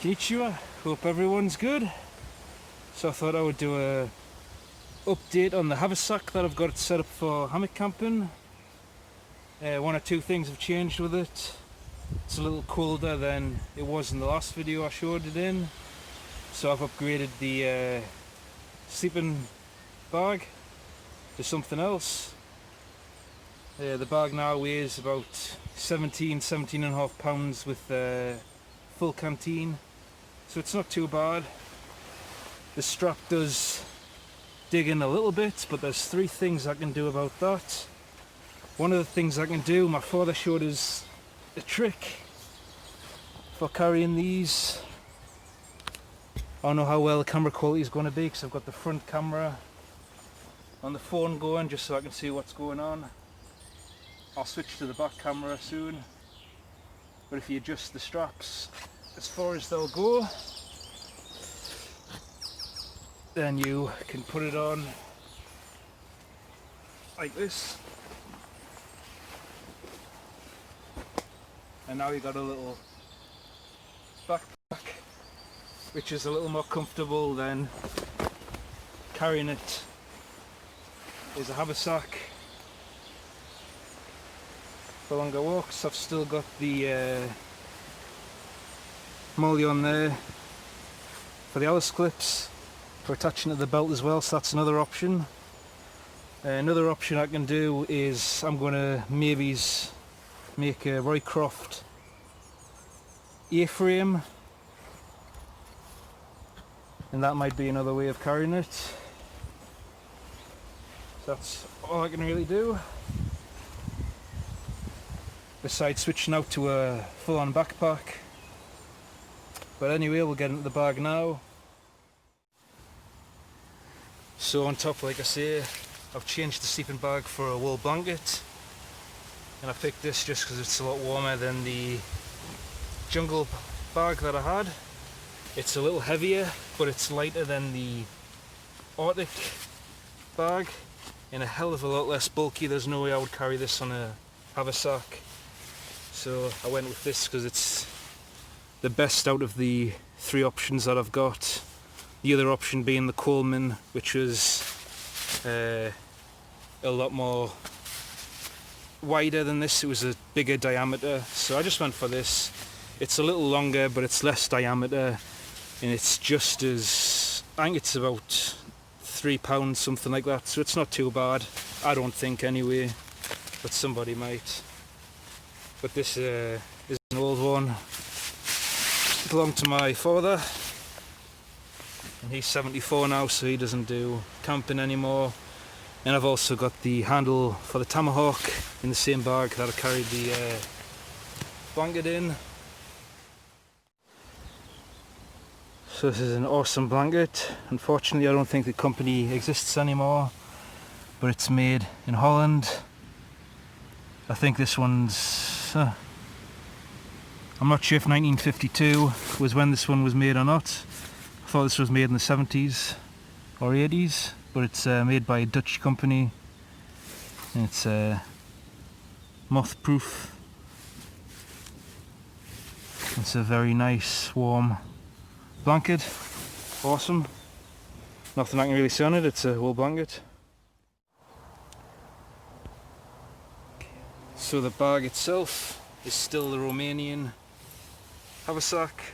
Konnichiwa, hope everyone's good. So I thought I would do a update on the haversack that I've got set up for hammock camping. One or two things have changed with it. It's a little colder than it was in the last video I showed it in. So I've upgraded the sleeping bag to something else. The bag now weighs about 17.5 pounds with full canteen. So it's not too bad. The strap does dig in a little bit, but there's three things I can do about that. One of the things I can do, my father showed us a trick for carrying these. I don't know how well the camera quality is going to be because I've got the front camera on the phone going just so I can see what's going on. I'll switch to the back camera soon. But if you adjust the straps as far as they'll go, then you can put it on like this. And now you've got a little backpack which is a little more comfortable than carrying it as a haversack for longer walks. I've still got the molly on there for the Alice clips for attaching to the belt as well, so that's another option. Another option I can do is I'm going to maybe make a Roycroft A-frame, and that might be another way of carrying it. So that's all I can really do besides switching out to a full-on backpack. But anyway, we'll get into the bag now. So on top, like I say, I've changed the sleeping bag for a wool blanket, and I picked this just because it's a lot warmer than the jungle bag that I had. It's a little heavier, but it's lighter than the Arctic bag and a hell of a lot less bulky. There's no way I would carry this on a haversack, so I went with this because it's the best out of the three options that I've got. The other option being the Coleman, which was a lot more wider than this. It was a bigger diameter, so I just went for this. It's a little longer, but it's less diameter, and it's just as, I think it's about £3, something like that, so it's not too bad. I don't think anyway, but somebody might. But this is an old one. It belonged to my father, and he's 74 now, so he doesn't do camping anymore. And I've also got the handle for the tomahawk in the same bag that I carried the blanket in. So this is an awesome blanket. Unfortunately, I don't think the company exists anymore, but it's made in Holland. I think this one's I'm not sure if 1952 was when this one was made or not. I thought this was made in the 70s or 80s, but it's made by a Dutch company, and it's moth proof. It's a very nice warm blanket. Awesome. Nothing I can really say on it, it's a wool blanket. So the bag itself is still the Romanian haversack.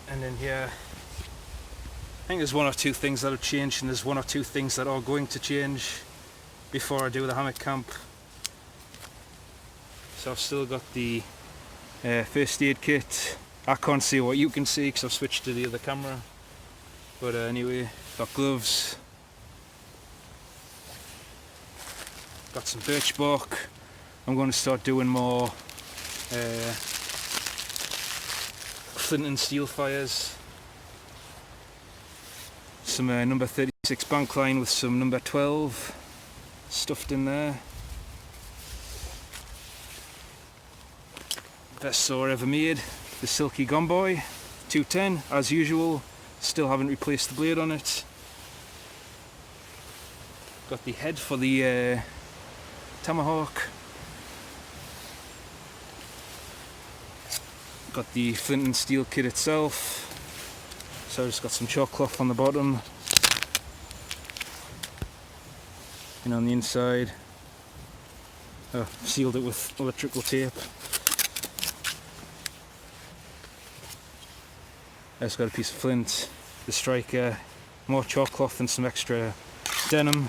And in here, I think there's one or two things that have changed, and there's one or two things that are going to change before I do the hammock camp. So I've still got the first aid kit. I can't see what you can see because I've switched to the other camera. But anyway, got gloves. Got some birch bark. I'm going to start doing more flint and steel fires. Some number 36 bank line with some number 12 stuffed in there. Best saw ever made, the Silky Gomboy 210 as usual. Still haven't replaced the blade on it. Got the head for the tomahawk. got the flint and steel kit itself. So I just got some chalk cloth on the bottom and on the inside I've sealed it with electrical tape. I just got a piece of flint, the striker, more chalk cloth and some extra denim,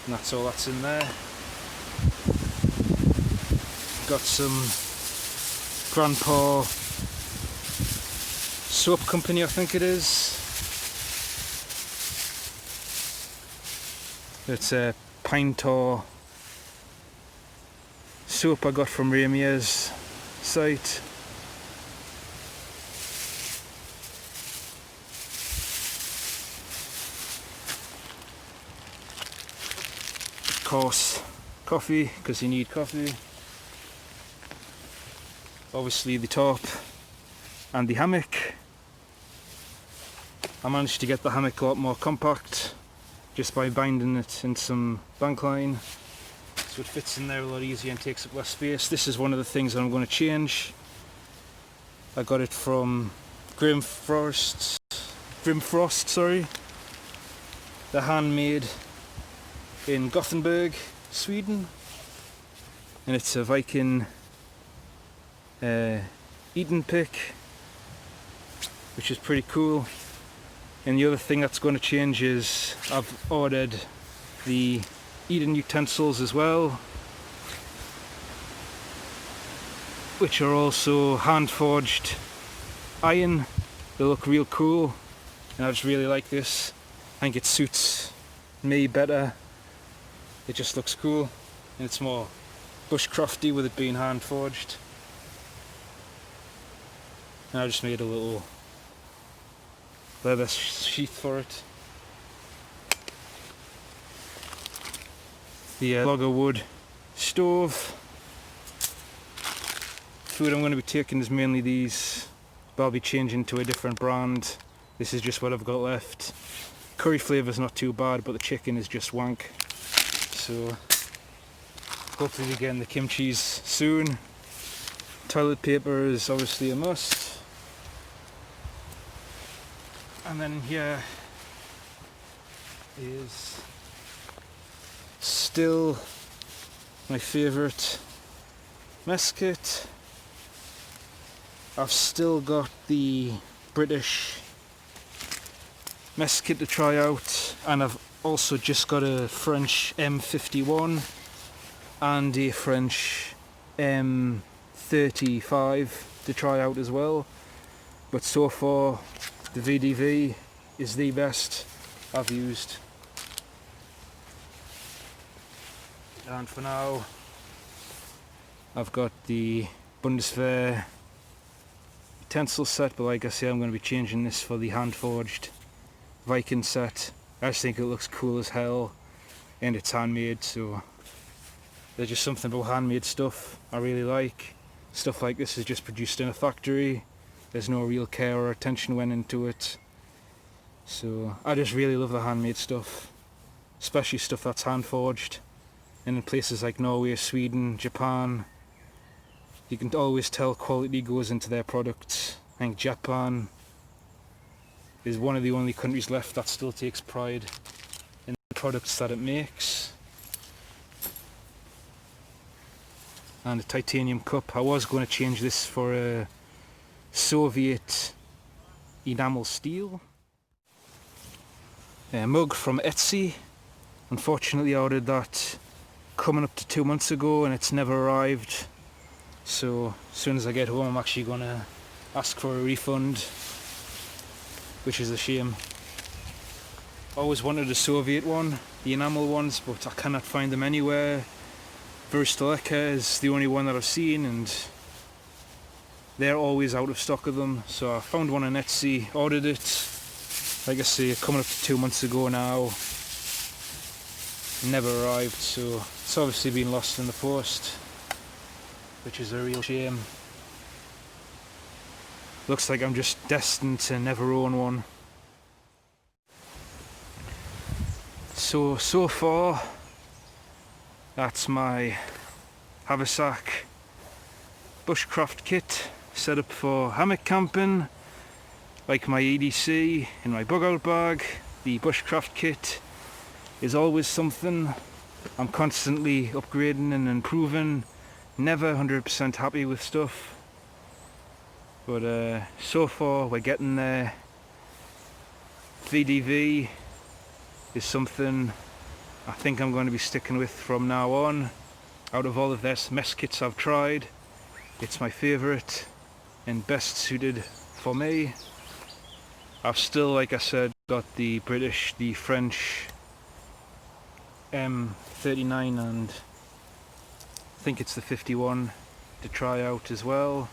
and that's all that's in there. Got some Grandpa Soap Company, I think it is. It's a pine tar soap I got from Ramier's site. Of course, coffee, because you need coffee. Obviously the top and the hammock. I managed to get the hammock a lot more compact just by binding it in some bank line, so it fits in there a lot easier and takes up less space. This is one of the things that I'm going to change. I got it from Grimfrost, sorry. They're handmade in Gothenburg, Sweden, and it's a Viking Eden pick, which is pretty cool. And the other thing that's going to change is I've ordered the Eden utensils as well, which are also hand forged iron. They look real cool and I just really like this. I think it suits me better. It just looks cool and it's more bushcrafty with it being hand forged. And I just made a little leather sheath for it. The logger wood stove. Food I'm going to be taking is mainly these, but I'll be changing to a different brand. This is just what I've got left. Curry flavour's not too bad, but the chicken is just wank. So hopefully we get in the kimchi's soon. Toilet paper is obviously a must. And then here is still my favourite mess kit. I've still got the British mess kit to try out, and I've also just got a French M51 and a French M35 to try out as well. But so far the VDV is the best I've used. And for now I've got the Bundeswehr utensil set, but like I say, I'm going to be changing this for the hand forged Viking set. I just think it looks cool as hell and it's handmade, so there's just something about handmade stuff I really like. Stuff like this is just produced in a factory. There's no real care or attention went into it. So I just really love the handmade stuff, especially stuff that's hand forged. And in places like Norway, Sweden, Japan, you can always tell quality goes into their products. I think Japan is one of the only countries left that still takes pride in the products that it makes. And a titanium cup. I was going to change this for a Soviet enamel steel. A mug from Etsy. Unfortunately I ordered that coming up to 2 months ago and it's never arrived. So as soon as I get home I'm actually going to ask for a refund, which is a shame. I always wanted a Soviet one, the enamel ones, but I cannot find them anywhere. Verstaleka is the only one that I've seen and they're always out of stock of them, so I found one on Etsy, ordered it, like I say, coming up to 2 months ago now, never arrived, so it's obviously been lost in the post, which is a real shame. Looks like I'm just destined to never own one. So far, that's my haversack bushcraft kit. set up for hammock camping, like my EDC and my bug out bag. The bushcraft kit is always something. I'm constantly upgrading and improving, never 100% happy with stuff, but so far we're getting there. VDV is something I think I'm going to be sticking with from now on. Out of all of this mess kits I've tried, it's my favourite and best suited for me. I've still, like I said, got the British, the French M39 and I think it's the 51 to try out as well,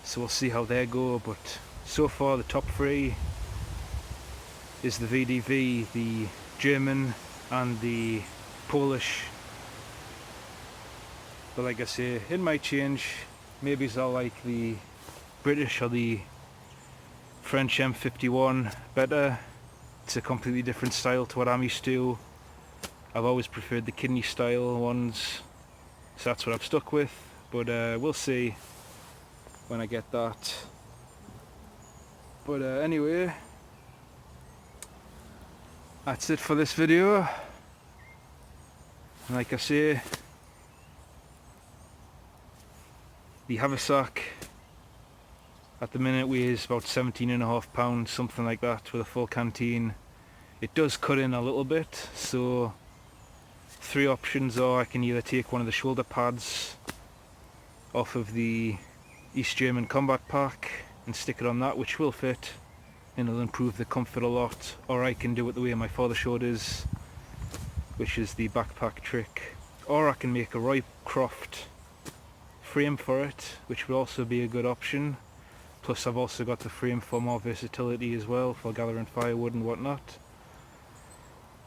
so we'll see how they go. But so far the top three is the VDV, the German and the Polish. But like I say, it might change. Maybe I'll like the British or the French M51 better. It's a completely different style to what I'm used to. I've always preferred the kidney style ones, so that's what I've stuck with. But we'll see when I get that. But anyway, that's it for this video. And like I say, the haversack at the minute weighs about 17.5 pounds, something like that, with a full canteen. It does cut in a little bit, so three options are: I can either take one of the shoulder pads off of the East German combat pack and stick it on that, which will fit and it'll improve the comfort a lot, or I can do it the way my father showed us, which is the backpack trick, or I can make a Roycroft frame for it, which will also be a good option. Plus I've also got the frame for more versatility as well, for gathering firewood and whatnot.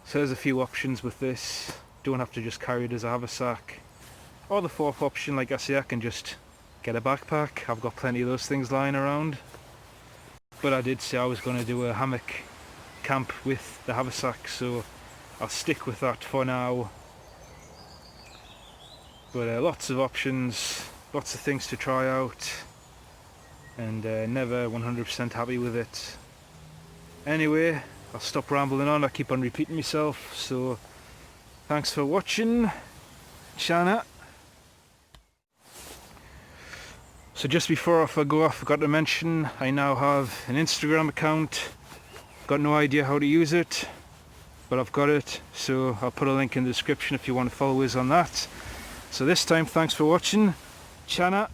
So there's a few options with this. Don't have to just carry it as a haversack. Or the fourth option, like I say, I can just get a backpack. I've got plenty of those things lying around. But I did say I was going to do a hammock camp with the haversack, so I'll stick with that for now. But lots of options, lots of things to try out, and never 100% happy with it. Anyway, I'll stop rambling on. I keep on repeating myself, so thanks for watching. Shana. So just before I go, I forgot to mention I now have an Instagram account. Got no idea how to use it, but I've got it, so I'll put a link in the description if you want to follow us on that. So this time, thanks for watching. Chana.